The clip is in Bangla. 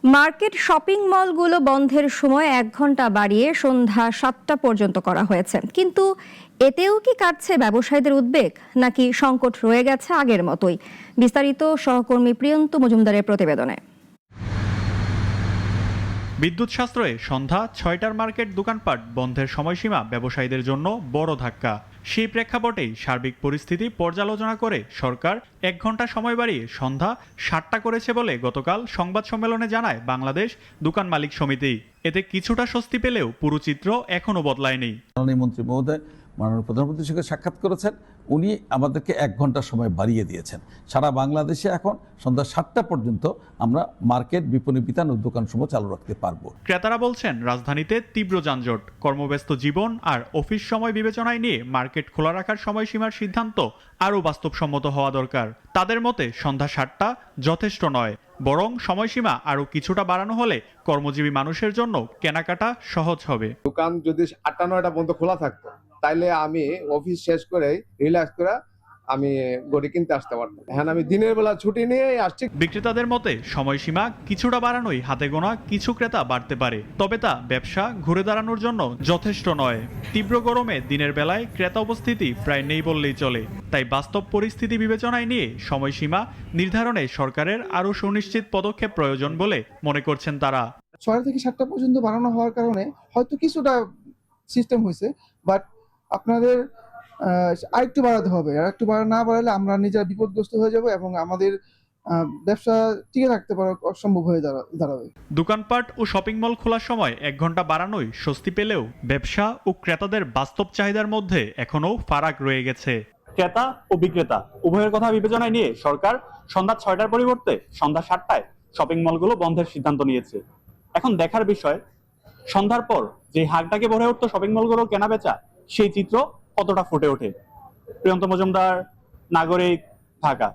মার্কেট শপিং মলগুলো বন্ধের সময় 1 ঘন্টা বাড়িয়ে সন্ধ্যা 7টা পর্যন্ত করা হয়েছে, কিন্তু এতেও কি কাটছে ব্যবসায়ীদের উদ্বেগ, নাকি সংকট রয়ে গেছে আগের মতোই? বিস্তারিত সহকর্মী প্রিয়ন্ত মজুমদারের প্রতিবেদনে। বিদ্যুৎ সাশ্রয়ে সন্ধ্যা 6টার মার্কেট দোকানপাট বন্ধের সময়সীমা ব্যবসায়ীদের জন্য বড় ধাক্কা। সেই প্রেক্ষাপটেই সার্বিক পরিস্থিতি পর্যালোচনা করে সরকার 1 ঘন্টা সময় বাড়িয়ে সন্ধ্যা 7টা করেছে বলে গতকাল সংবাদ সম্মেলনে জানায় বাংলাদেশ দোকান মালিক সমিতি। এতে কিছুটা স্বস্তি পেলেও পুরো চিত্র এখনো বদলায়নি। মাননীয় মন্ত্রী মহোদয় মাননীয় প্রধানমন্ত্রীর সঙ্গে সাক্ষাৎ করেছেন, উনি আমাদেরকে 1 ঘন্টা সময় বাড়িয়ে দিয়েছেন। সারা বাংলাদেশে এখন সন্ধ্যা 7টা পর্যন্ত আমরা মার্কেট, বিপণী বিতান ও দোকানসমূহ চালু রাখতে পারবো। ক্রেতারা বলছেন রাজধানীতে তীব্র যানজট, কর্মব্যস্ত জীবন আর অফিস সময় বিবেচনায় নিয়ে মার্কেট খোলা রাখার সময়সীমার সিদ্ধান্ত আরও বাস্তবসম্মত হওয়া দরকার। তাদের মতে সন্ধ্যা 7টা যথেষ্ট নয়, বরং সময়সীমা আরও কিছুটা বাড়ানো হলে কর্মজীবী মানুষের জন্য কেনাকাটা সহজ হবে। দোকান যদি 8টা-9টা পর্যন্ত খোলা থাকতো, তাইলে আমি অফিস শেষ করে রিল্যাক্স করে আমি গড়ি কিনতে আসতে পারতাম। হ্যাঁ, আমি দিনের বেলা ছুটি নিয়ে আসছি। বিক্রেতাদের মতে সময়সীমা কিছুটা বাড়ানোই হাতে গোনা কিছু ক্রেতা বাড়তে পারে, তবে তা ব্যবসা ঘুরে দাঁড়ানোর জন্য যথেষ্ট নয়। তীব্র গরমে দিনের বেলায় ক্রেতা উপস্থিতি প্রায় নেই বললেই চলে। তাই বাস্তব পরিস্থিতি বিবেচনায় নিয়ে সময়সীমা নির্ধারণে সরকারের আরও সুনিশ্চিত পদক্ষেপ প্রয়োজন বলে মনে করছেন তারা। 6টা থেকে 7টা পর্যন্ত বাড়ানো হওয়ার কারণে হয়তো কিছুটা সিস্টেম হয়েছে, বাট আপনাদের আরেকটু বাড়াতে হবে। আর একটু না বাড়ালে আমরা নিজেরা বিপদগ্রস্ত হয়ে যাব এবং আমাদের ব্যবসা টিকে রাখতে পারা অসম্ভব হয়ে দাঁড়াবে। দোকানপাট ও শপিং মল খোলার সময় 1 ঘন্টা বাড়ানোই স্বস্তি পেলেও ব্যবসা ও ক্রেতাদের বাস্তব চাহিদার মধ্যে এখনও ফারাক রয়ে গেছে। ক্রেতা ও বিক্রেতা উভয়ের কথা বিবেচনায় নিয়ে সরকার সন্ধ্যা 6টার পরিবর্তে সন্ধ্যা 7টায় শপিং মলগুলো বন্ধের সিদ্ধান্ত নিয়েছে। এখন দেখার বিষয়, সন্ধ্যার পর যে হাটটাকে ভরে উঠতো শপিং মলগুলো কেনা বেচা, সেই চিত্র কতটা ফুটে ওঠে। প্রিয়ন্ত মজুমদার, নাগরিক, ঢাকা।